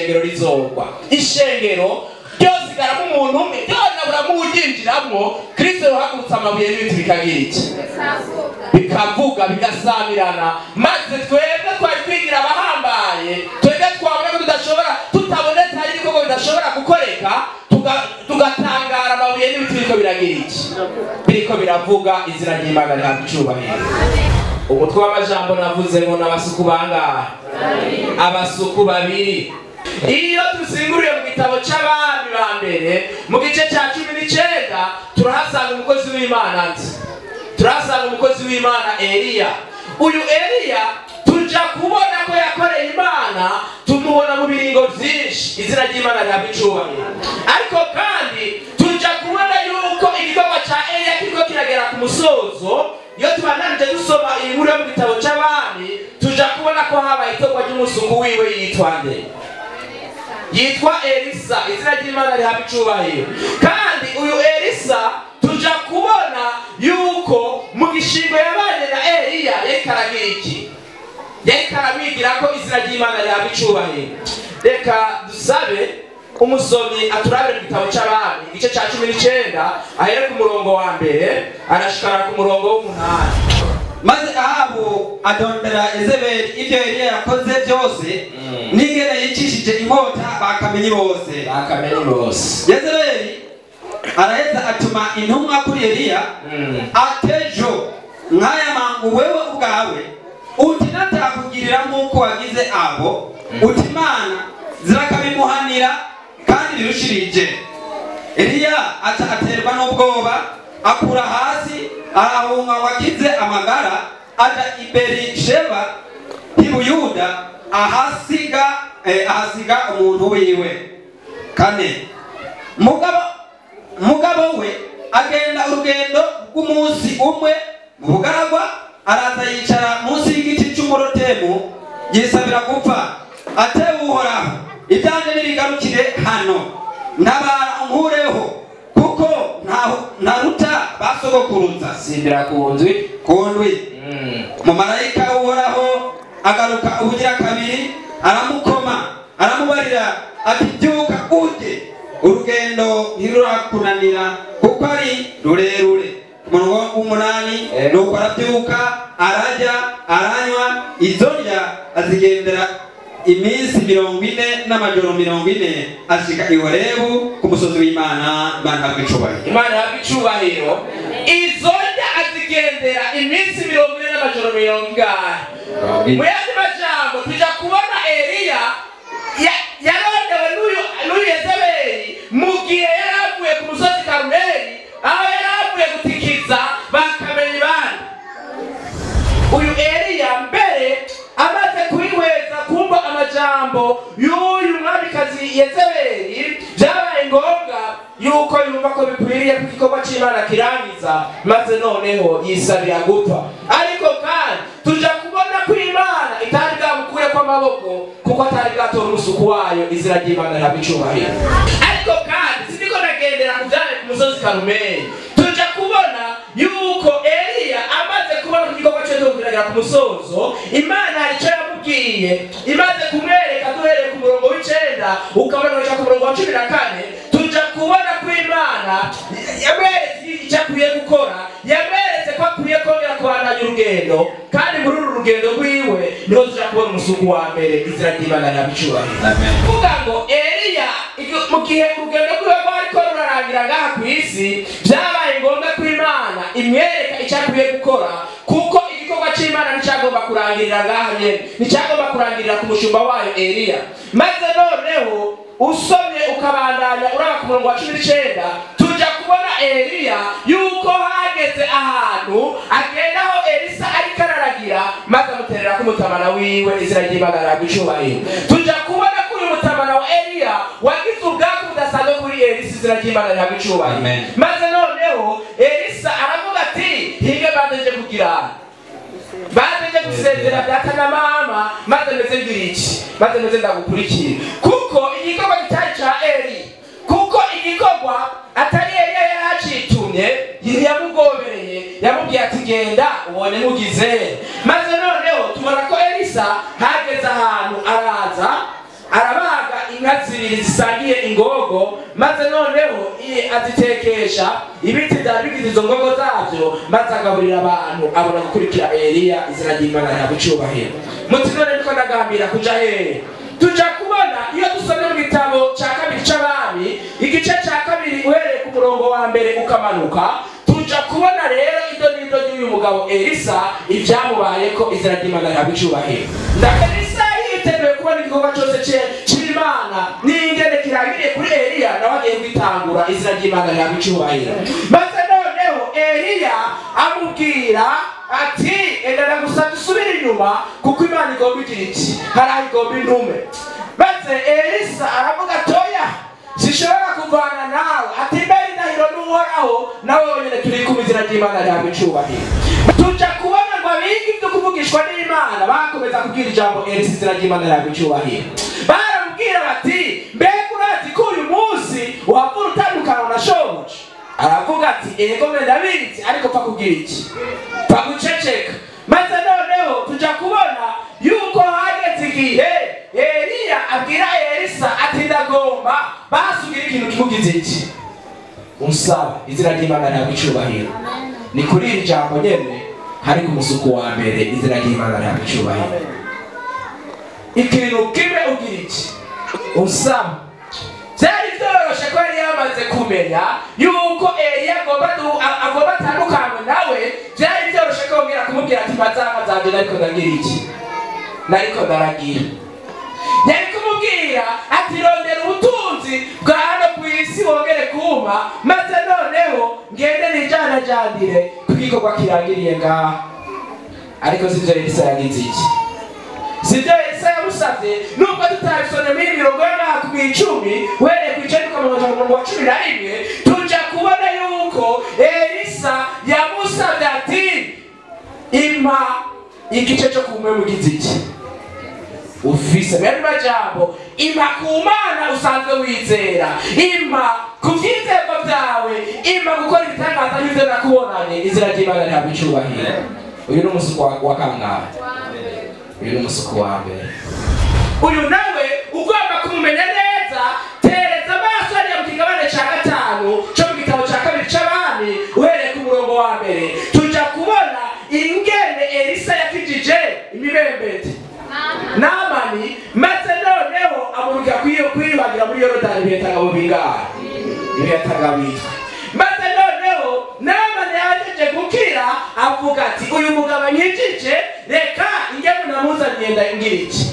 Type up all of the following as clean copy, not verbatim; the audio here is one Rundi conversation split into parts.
ishengero rizogwa. Ishengero ryose garamo umuntu umwe ryona buramuginjiramwo Kristo yohagurutsa amabuye n'ibiti bikagira iki bikavuga bigasamirana maze twebwe twari twigira abahambaye twebwe twabona ko tudashobora tutabonetse hari ibikorwa bidashobora gukoreka tugatangara amabuye n'ibiti biriko biragira iki biriko biravuga izina ry'Imana rihabwa icubahiro. Umutwe w'amajambo navuze ngo n'abasuku bangahe? Abasuku babiri. Iyo dusinguriye mu gitabo c'Abami ba mbere mu gice ca 19 turahasanga umukozi w'Imana nzi. Turahasanga umukozi w'Imana Eliya. Uyu Eliya tuja kubona ko yakoreye Imana, tumubona mu biringo vyinshi, izina ry'Imana rihabwa icubahiro. Ariko kandi tuja kubona yuko igikorwa ca Eliya kiriko kiragera ku musozo. Iyo tubananije dusoma inkuru mu gitabo c'Abami tuja kubona ko habaye itorwa ry'umusuku wiwe yitwa nde? Yitwa Elisa. Izina ry'Imana rihabwa icubahiro. Kandi uyu Elisa tuja kubona yuko mu gishingo yabanye na Eliya yariko aragira iki? Yariko aramwigira ko izina ry'Imana rihabwa icubahiro. Reka dusabe umusomyi aturabire mu gitabo c'Abami igice ca 19 ahere ku murongo wa mbere arashikara ku murongo w'umunani. Maze Ahabu adondera Yezebeli ivyo Eliya yakoze byose n'ingene yicishije inkota bakamenyi bose. Yezebeli araheza atuma intumwa kuri Eliya atejo nk'aya mangu wewe ubwawe uti natakugirira nk'uko wagize abo uti Imana zirakabimuhanira kandi birushirije. Eliya aterwa n'ubwoba akura hasi arahunga wakize amagara aja i Berisheba h'Ibuyuda ahasiga umuntu wiwe. Kane mugabo we agenda urugendo rw'umunsi umwe mu bugaragwa araza yicara munsi y'igiti cy'umurotemu yisabira gupfa atewe Uhoraho ibyanje nibigarukire hano ntabara unkureho kuko ntaruta basogokuruza. Simbira kundwi mu marayika w'Uhoraho agaruka ubugira kabiri aramukoma aramubarira ati byuka uje urugendo ntirurakunanira kuko ari rurerure. Umurongo w'umunani nuko arabyuka arajya aranywa izo ndya azigendera iminsi 40 n'amajoro 40 ashika i Horebu ku musozi w'Imana. Imana ihabwa icubahiro. Imana ihabwa icubahiro. Izo ndya azigendera iminsi 40 n'amajoro 40. Mu yandi majambo tuja kubona Eliya yarondewe n'uyu Yezebeli mu gihe yaravuye ku musozi Karumeli aho yaravuye gutikiza bakamenyi bandi. Uyu Eliya mbere amaze kuyiweza kumva amajambo y'uyu mwamikazi Yezebeli byabaye ngombwa yuko yumva ko bikwiriye ko igikorwa c'Imana kirangiza maze noneho yisabira gupfa. Ariko kandi tuja kubona ko Imana itari bwamukure ko amaboko kuko atari bwatora umusuku wayo. Izina ry'Imana rihabwa icubahiro. Ariko kandi siniko nagendera kujane ku musozi Karumeli tuja kubona yuko Eliya amaze kubona ko igikorwa cyo kugeragira ku musozo Imana hari icyo yamubwiye imaze kumwereka duhereye ku murongo w'9 ukabona ku murongo wa 14 tuja kubona ko Imana yaberetse icyo akwiye gukora. Yaberetse ko akwiye kongera kubandanya urugendo kandi muri uru rugendo rwiwe niho tuja kubona umusuku wa mbere. Izina ry'Imana rihabwa icubahiro. Kuvuga ngo Eliya mu gihe urugendo rwiwe rwariko rurarangira ngaha ku isi byabaye ngombwa ko Imana imwereka icyo akwiye gukora kuko igikorwa c'Imana nticagomba kurangirira ngaha nyene, nticagomba kurangirira ku mushumba wayo Eliya. Maze noneho usomye ukabandanya uraba ku murongo wa 19 tuja kubona Eliya yuko hageze ahantu agendaho Elisa ariko araragira maze amuterera ku mutamana wiwe. Izina ry'Imana rihabwa icubahiro. Tuja kubona ko uyu mutamana wa Eliya wagize ubwako budasanzwe kuri Elisa. Izina ry'Imana rihabwa icubahiro. Maze noneho Elisa aravuga ati hinge bandeje kugira baje gusezera data na mama maze meze ngira iki maze meze ndagukurikira kuko igikorwa kitari ca Eli kuko igikorwa atari Eliya yaracitumye yamugobereye yamubwiye ati genda ubone mugize. Maze noneho tubona ko Elisa hageze ahantu araza arabaga inka zibiri zisangiye ingogo, maze noneho azitekesha ibiti byari bigize izo ngogo zabyo, maze agaburira abantu, abona gukurikira Eliya. Izina ry'Imana rihabwe icyubahiro. Muti none niko ndagambira kuja hehe? Tuja kubona iyo dusomye mu gitabo cya kabiri c'Abami, igice cya kabiri uhereye ku murongo wa mbere ukamanuka, tuja kubona rero idonido ry'uyu mugabo Elisa ivyamubayeko. Izina ry'Imana rihabwe icyubahiro. Elisa yiteguye kubona igikorwa cyose c'Imana n'ingene kirangiriye kuri Eliya, nawe agiye kwitangura. Izina ry'Imana rihabwe icyubahiro. Maze noneho Eliya amubwira ati endana gusa dusubire inyuma kuko Imana igomba igira iki, hari aho igomba intume. Maze Elisa aravuga toya, sishobora kuvana nawe, ati mbere indahiro n'uhoraho nawe wenyine turi kumwe. Izina ry'Imana rihabwe icyubahiro. Tuja kubona ngo abiga ibyo kuvugishwa n'Imana bakomeza kubwira ijambo Elisa. Izina ry'Imana rihabwe icyubahiro. Baramubwira bati mbega urazi ko uyu munsi wavura utandukana na shobuja? Aravuga ati ego ndabizi, ariko pfa kugira iki, pfa guceceka. Maze noneho tuja kubona yuko hageze igihe Eliya abwira Elisa ati ndagomba basugira ikintu kimugize iki, unsaba. Izina ry'Imana rihabwe icyubahiro. Ni kuri iri jambo nyene hari ku musuku wa mbere. Izina ry'Imana rihabwe icyubahiro. Ikintu kimwe ugira iki, unsaba. Byari byoroshe ko yari yamaze kumenya yuko Eliya agomba atandukanywe nawe. Byari byoroshe ko yongera kumubwira ati mazanga zanjye nariko ndagira iki, nariko ndaragira. Yari kumubwira ati rondera ubutunzi bwa hano ku isi wongere kuma, maze noneho ngende nijanajandire ku gikorwa kirangiriye ngaha. Ariko sivyo Elisa yagize iki, sivyo Elisa yamusavye. Nubwo tutabisone muri mirongo y'aha ku 10 uhereye ku icenda ukamunoza mu murongo wa 11, tuja kubona yuko Elisa yamusavye ati impa igice cyo kumwe mugize iki ufise. Bene majambo, impa ku Mana usanzwe wizera, impa ku vyizerwa vyawe, impa gukora ibitangaza n'ivyo nakubonanye. Izina ry'Imana rihabwe icyubahiro. Uyu ni umusuku wa kangahe? Uyu ni umusuku wa mbere. Uyu nawe ugomba kumumenya neza. Tereza amaso hariya mu kigabane ca 5 cyo mu gitabo ca kabiri c'Abami uhereye ku murongo wa mbere. Tuja kubona ingene Elisa yakijije imibembete Namani, maze noneho amuruka kwiyuhagira muri Yorodani biyatanga mu bingahe, biyatanga bitwa. Maze noneho Namani yajeje gukira, avuga ati uyu mugabo anyijije, reka inge munamuzaniye ndagira iki.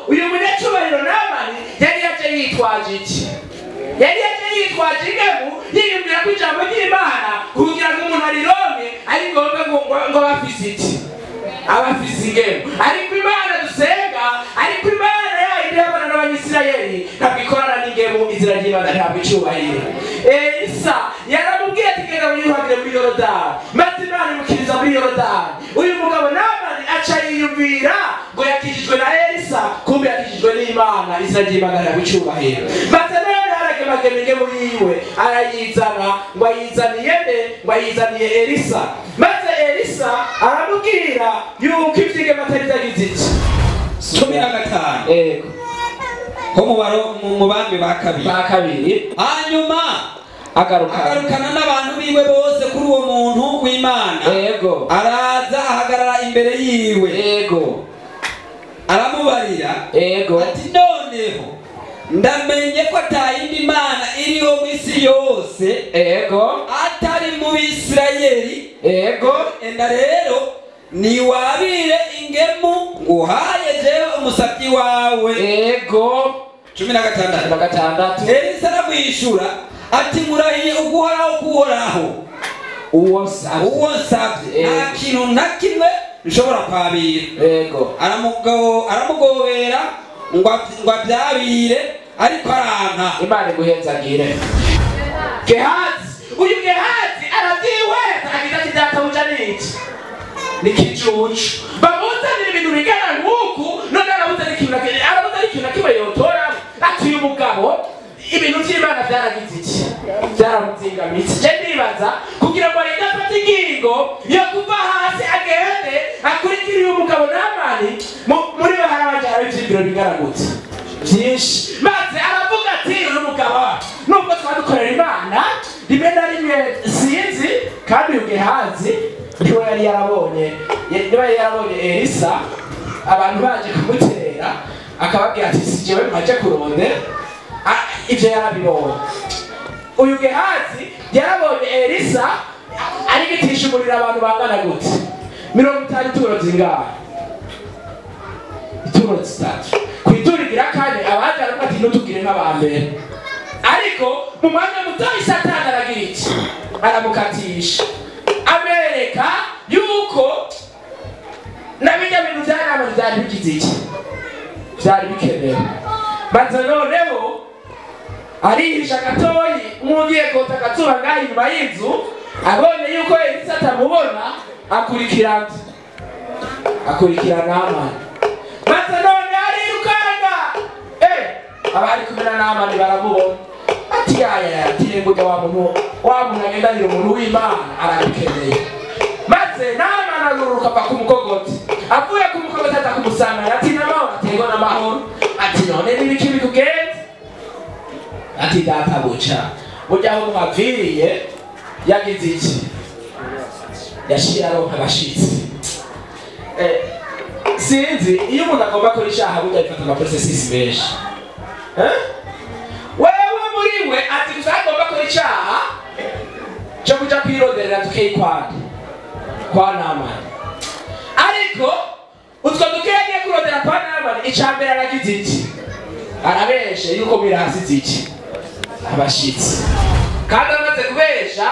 Uyu munyacyubahiro Namani yari yaje yitwaje iki, yari yaje yitwaje ingemu, yiyumvira ko ijambo ry'Imana kugira ngo umuntu arironke ari ngombwa ngo bafise iki, abafise ingemu. Ariko Imana dusenga, ariko Imana yayindi y'abana n'Abanyisirayeli ntabwo ikorana n'ingemu. Izina ry'Imana rihabwe icyubahiro. Elisa yaramubwiye ati genda wiyuhagire muri Yorodani, maze Imana imukiriza muri Yorodani. Uyu mugabo Namani aca yiyumvira ngo yakijijwe na Elisa, kumbe yakijijwe n'Imana. Izina ry'Imana rihabwe icyubahiro. Maze noneho aragemagema ingemu yiwe arayizana, ngo ayizaniye nde, ngo ayizaniye Elisa. Maze Elisa aramubwira yuko ivyigema atari vyagize iki. 15. Ego. Ho mu bami ba kabiri. Hanyuma agarukana n'abantu biwe bose kuri uwo muntu w'Imana. Ego. Araza ahagarara imbere yiwe. Ego. Aramubarira. Ego. Ati noneho ndamenye ko atayindi Mana iriho mu isi yose. Ego. Atari mu Bisirayeli. Ego. Enda rero niwabire ingemu nguhaye jewe umusabyi wawe. Ego. 16. Elisa aramwishura ati murahiye uguhoraho uwo nsabye nta kintu na kimwe nshobora kwabira. Ego. aramugobera ngo abyabire, ariko aranka. Imana iguhezagire. Gehazi, uyu Gehazi arabyihweza agize ati databuja n'iki, ni kicucu. Bamuzanira ibintu bingana nk'uku, none arabuzana ikintu na kimwe yotora. Ati uyu mugabo ibintu by'Imana byaragize iki, byaramuzingamitse. Je ndibaza kugira ngo arinde afate ingingo yo kuva hasi agende akurikira uyu mugabo Namani, muri we hari abajyana b'ivyibiro bingana gute. byinshi maze aravuga ati uyu mugabo nubwo twadukorera imana rimwe na rimwe sinzi kandi uyu Gehazi niwe yari yarabonye Elisa abantu baje kumutera akababwira ati si jewe mwaje kurondera ivyo yarabibonye uyu Gehazi yarabonye Elisa arigitisha umuriro abantu bangana gute 50 ituro zingahe ituro 3 kwiturigira kandi abaje aravuga ati nutugire nk'abambere ariko mu mwanya muto Satani aragira iki aramukatisha amereka yuko nabijya bintu by'inama byari bigize iki byari bikenewe maze noneho arihisha gatoyi umugiye kota akazuba ngaho inyuma y'inzu abonye yuko Elisa atamubona akurikirana Namani maze none arirukanga abari kumwe na Namani baramubona ati yaya tirenguja wa muntu agendanira umuntu w'Imana arabikeneye maze Namani aguruka pa kumukogoti avuye kumukogoti ata kumusanga ati namahoro atego n'amahoro ati none nibiki bikugenze ati data buca burya aho mwaviriye yagize iki yashira aronka abashitsi sinzi iyo umuntu agomba kora icyaha burya bifata amaprocesses menshi wewe muri we ati gusa agomba kora icyaha cyo kuja kwironderera tukayikwana kwa Namani ariko utwo dukegiye kurondera kwa Namani icambere aragize iki arabeshe yuko mirasize iki abashitsi kandi amaze kubesha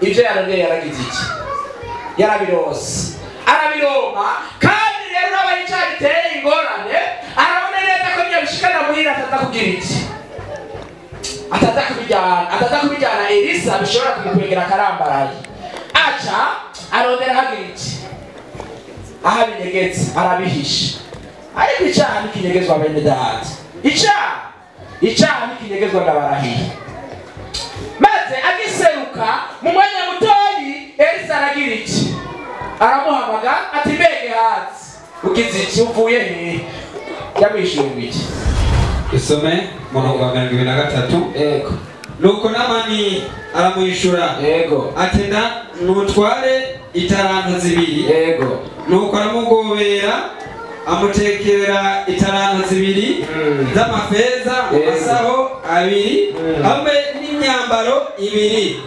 ivyo yarondeye yaragize iki yarabirose arabironka kandi rero n'abayicari iteye ingorane arabona neza ko nyabishikana muhira ataza kugira iki ataza kubijyana Elisa bishobora kumukwegera akarambaraye aca arondera hagira iki aha binyegetse arabihisha ariko icyaha n'ikinyegezwa bene data icyaha n'ikinyegezwa ndabarahiye maze agiseruka mu mwanya mutoyi Elisa aragira iki aramuhamagara ati mbege hasi ugize iki uvuye he yabishuye iki isome murongo wa 23 yego nuko Namani aramwishura yego ati nutware itaranto zibiri yego nuko aramugobera amutekera itaranto zibiri z'amafeza asaho abiri hamwe n'imyambaro ibiri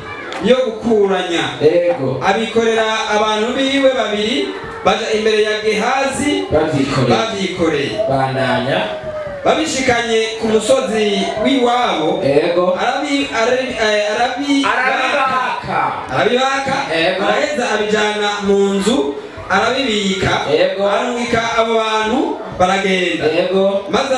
yo gukuranya yego abikorera abantu biwe babiri baja imbere ya Gehazi bavyikoreye bandanya babishikanye ku musozi w'iwabo yego arabibaka araheza abijana mu nzu arabibika arungika abo bantu baragenda maze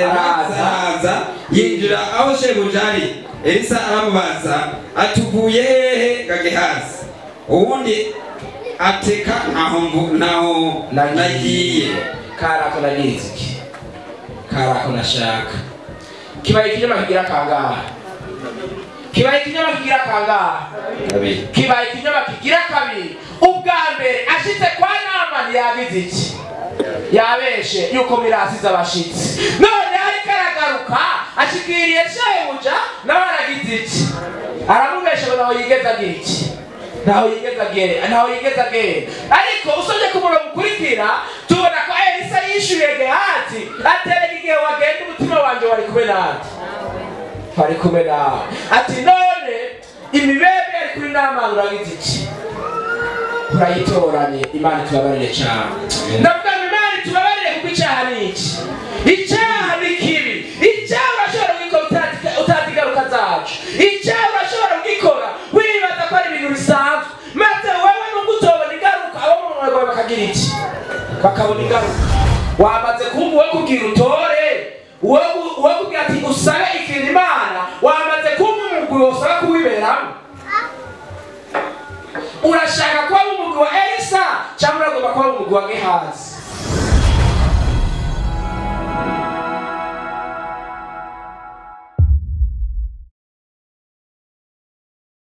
araza yinjira aho shebuja ari Elisa aramubaza atuvuye hehe ga Gehazi ubundi ateka naho nagiye karako nagize karako nashaka kibaye kinyama kigira kangaha kibaye kinyama kigira kabiri ubwa mbere ashitse kwa Namani yagize iki yabeshe yuko mirasize abashitsi none ariko aragaruka ashikiriye shebuja nawe aragize iki aramubesha naho yigeza agira iki naho yigeza agera ariko usomye ku murongo ukurikira tubona ko Elisa yishuye Gehazi aterega igihe wagenda umutima wanje wari kumwe nawe ati none imibebe yari kuri Namani uragize iki urayitoranye Imana tubabarire cyane ndavuga ngo Imana tubabarire kuko icyaha ni iki icyaha ni kibi icyaha urashobora kugikora utatigaruka zacu icyaha urashobora kugikora wibaza ko ari ibintu bisanzwe maze wewe nubwo utobona ingaruka abo mu muryango bakagira iki bakabona ingaruka wamaze kumva uwo kubwira utore uwo kubwira ati usabe ikintu Imana wamaze kumva umugwi wosaba kuwiberamo urashaka kuba umugwi wa Elisa cyangwa uragomba kuba umugwi wa Gehazi